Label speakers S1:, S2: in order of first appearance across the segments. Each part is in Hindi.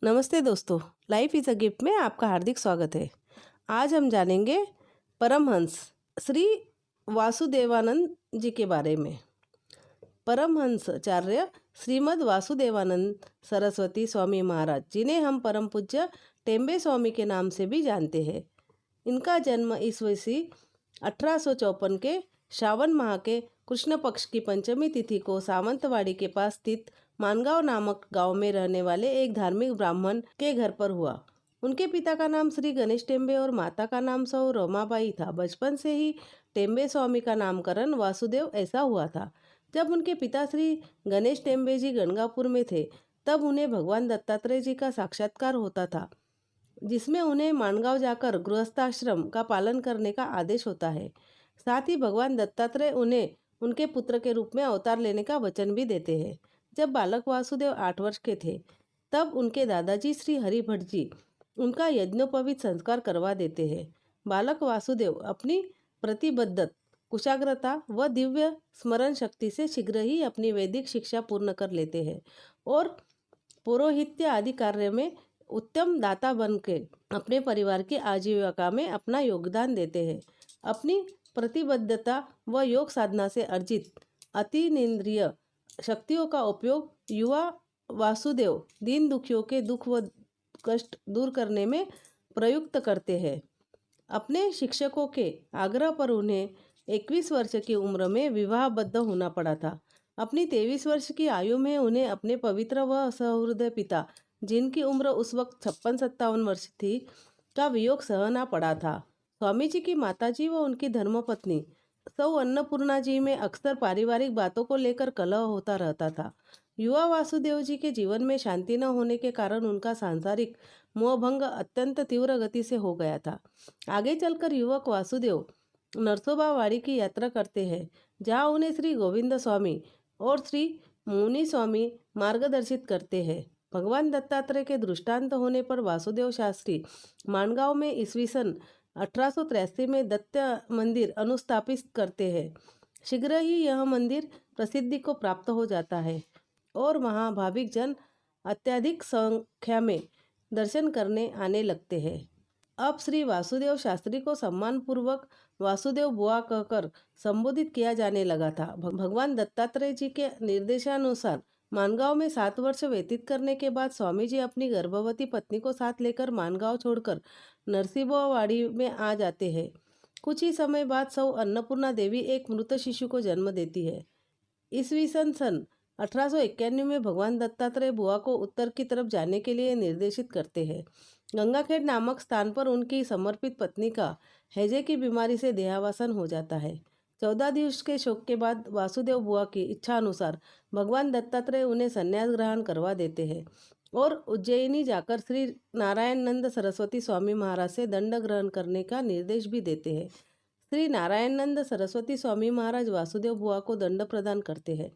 S1: नमस्ते दोस्तों, लाइफ इज़ अ गिफ्ट में आपका हार्दिक स्वागत है। आज हम जानेंगे परमहंस श्री वासुदेवानंद जी के बारे में। परमहंसाचार्य श्रीमद् वासुदेवानंद सरस्वती स्वामी महाराज, जिन्हें हम परम पूज्य टेम्बे स्वामी के नाम से भी जानते हैं। इनका जन्म ईस्वी 1854 के श्रावण माह के कृष्ण पक्ष की पंचमी तिथि को सावंतवाड़ी के पास स्थित मानगांव नामक गांव में रहने वाले एक धार्मिक ब्राह्मण के घर पर हुआ। उनके पिता का नाम श्री गणेश टेम्बे और माता का नाम सौ रमाबाई था। बचपन से ही टेम्बे स्वामी का नामकरण वासुदेव ऐसा हुआ था। जब उनके पिता श्री गणेश टेम्बे जी गणगापुर में थे, तब उन्हें भगवान दत्तात्रेय जी का साक्षात्कार होता था, जिसमें उन्हें मानगांव जाकर गृहस्थाश्रम का पालन करने का आदेश होता है। साथ ही भगवान दत्तात्रेय उन्हें उनके पुत्र के रूप में अवतार लेने का वचन भी देते हैं। जब बालक वासुदेव 8 वर्ष के थे, तब उनके दादाजी श्री हरिभट जी उनका यज्ञोपवीत संस्कार करवा देते हैं। बालक वासुदेव अपनी प्रतिबद्धता, कुशाग्रता व दिव्य स्मरण शक्ति से शीघ्र ही अपनी वैदिक शिक्षा पूर्ण कर लेते हैं और पौरोहित्य आदि कार्य में उत्तम दाता बन के अपने परिवार की आजीविका में अपना योगदान देते हैं। अपनी प्रतिबद्धता व योग साधना से अर्जित अतीन्द्रिय शक्तियों का उपयोग युवा वासुदेव दीन दुखियों के दुख व कष्ट दूर करने में प्रयुक्त करते हैं। अपने शिक्षकों के आग्रह पर उन्हें 21 वर्ष की उम्र में विवाहबद्ध होना पड़ा था। अपनी 23 वर्ष की आयु में उन्हें अपने पवित्र व सहृदय पिता, जिनकी उम्र उस वक्त 56-57 वर्ष थी, का वियोग सहना पड़ा था। स्वामी जी की माताजी व उनकी धर्मपत्नी सौ अन्नपूर्णा जी में अक्सर पारिवारिक बातों को लेकर कलह होता रहता था। युवा वासुदेव जी के जीवन में शांति न होने के कारण उनका सांसारिक मोहभंग अत्यंत तीव्र गति से हो गया था। आगे चलकर युवक वासुदेव नरसोबावाड़ी की यात्रा करते हैं, जहाँ उन्हें श्री गोविंद स्वामी और श्री मुनि स्वामी मार्गदर्शित करते हैं। भगवान दत्तात्रेय के दृष्टांत होने पर वासुदेव शास्त्री मानगांव में ईस्वी सन 1883 में दत्त मंदिर अनुस्थापित करते हैं। शीघ्र ही यह मंदिर प्रसिद्धि को प्राप्त हो जाता है और वहाँ भाविक जन अत्यधिक संख्या में दर्शन करने आने लगते हैं। अब श्री वासुदेव शास्त्री को सम्मानपूर्वक वासुदेव बुआ कहकर संबोधित किया जाने लगा था। भगवान दत्तात्रेय जी के निर्देशानुसार मानगांव में 7 वर्ष व्यतीत करने के बाद स्वामी जी अपनी गर्भवती पत्नी को साथ लेकर मानगांव छोड़कर नरसिंहवाड़ी में आ जाते हैं। कुछ ही समय बाद सौ अन्नपूर्णा देवी एक मृत शिशु को जन्म देती है। ईस्वी सन 1891 में भगवान दत्तात्रेय बुआ को उत्तर की तरफ जाने के लिए निर्देशित करते हैं। गंगाखेड़ नामक स्थान पर उनकी समर्पित पत्नी का हैजे की बीमारी से देहावसान हो जाता है। 14 दिवस के शोक के बाद वासुदेव बुआ की इच्छा अनुसार भगवान दत्तात्रेय उन्हें संन्यास ग्रहण करवा देते हैं और उज्जैनी जाकर श्री नारायणानंद सरस्वती स्वामी महाराज से दंड ग्रहण करने का निर्देश भी देते हैं। श्री नारायणानंद सरस्वती स्वामी महाराज वासुदेव बुआ को दंड प्रदान करते हैं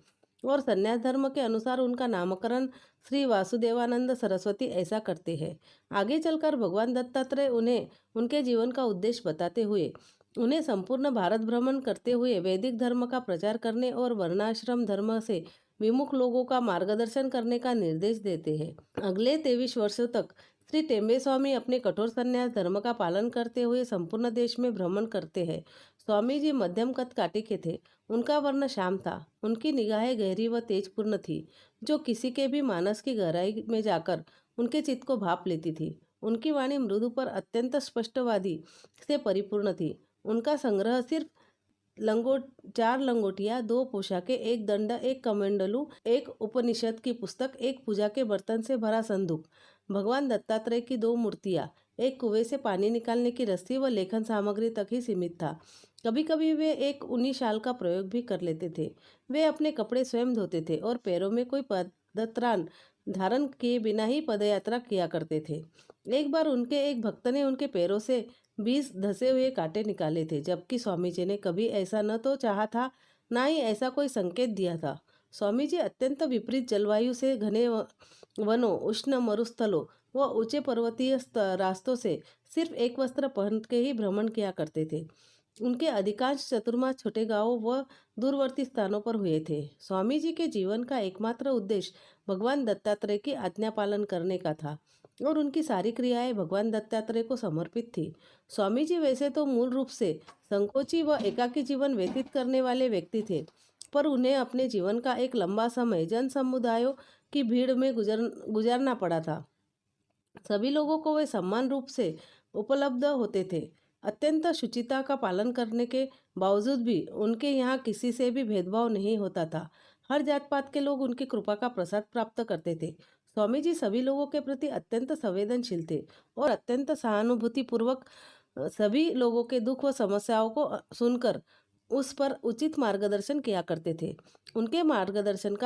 S1: और संन्यास धर्म के अनुसार उनका नामकरण श्री वासुदेवानंद सरस्वती ऐसा करते हैं। आगे चलकर भगवान दत्तात्रेय उन्हें उनके जीवन का उद्देश्य बताते हुए उन्हें संपूर्ण भारत भ्रमण करते हुए वैदिक धर्म का प्रचार करने और वर्णाश्रम धर्म से विमुख लोगों का मार्गदर्शन करने का निर्देश देते हैं। अगले 23 वर्षों तक श्री टेम्बे स्वामी अपने कठोर संन्यास धर्म का पालन करते हुए संपूर्ण देश में भ्रमण करते हैं। स्वामी जी मध्यम कद काठी के थे। उनका वर्ण श्याम था। उनकी निगाहें गहरी व तेजपूर्ण थी, जो किसी के भी मानस की गहराई में जाकर उनके चित्त को भाप लेती थी। उनकी वाणी मृदु पर अत्यंत स्पष्टवादी से परिपूर्ण थी। उनका संग्रह सिर्फ 4 लंगोटियाँ, 2 पोशाकें, 1 दंड, 1 कमंडलू, 1 उपनिषद की पुस्तक, 1 पूजा के बर्तन से भरा संदूक, भगवान दत्तात्रेय की 2 मूर्तियाँ, एक कुएं से पानी निकालने की रस्सी व लेखन सामग्री तक ही सीमित था। कभी कभी वे एक ऊनी शाल का प्रयोग भी कर लेते थे। वे अपने कपड़े स्वयं धोते थे और पैरों में कोई पदत्राण धारण किए बिना ही पदयात्रा किया करते थे। एक बार उनके एक भक्त ने उनके पैरों से 20 धसे हुए कांटे निकाले थे, जबकि स्वामी जी ने कभी ऐसा न तो चाहा था, ना ही ऐसा कोई संकेत दिया था। स्वामी जी अत्यंत विपरीत जलवायु से घने वनों, उष्ण मरुस्थलों व ऊंचे पर्वतीय रास्तों से सिर्फ एक वस्त्र पहन के ही भ्रमण किया करते थे। उनके अधिकांश चतुर्मास छोटे गांवों व दूरवर्ती स्थानों पर हुए थे। स्वामी जी के जीवन का एकमात्र उद्देश्य भगवान दत्तात्रेय की आज्ञा पालन करने का था और उनकी सारी क्रियाएं भगवान दत्तात्रेय को समर्पित थी। स्वामी जी वैसे तो मूल रूप से संकोची व एकाकी जीवन व्यतीत करने वाले व्यक्ति थे, पर उन्हें अपने जीवन का एक लंबा समय जन समुदायों की भीड़ में गुजारना पड़ा था। सभी लोगों को वे समान रूप से उपलब्ध होते थे। अत्यंत शुचिता का पालन करने के बावजूद भी उनके यहाँ किसी से भी भेदभाव नहीं होता था। हर जात पात के लोग उनकी कृपा का प्रसाद प्राप्त करते थे। स्वामी जी सभी लोगों के प्रति अत्यंत संवेदनशील थे और अत्यंत सहानुभूतिपूर्वक सभी लोगों के दुख व समस्याओं को सुनकर उस पर उचित मार्गदर्शन किया करते थे। उनके मार्गदर्शन का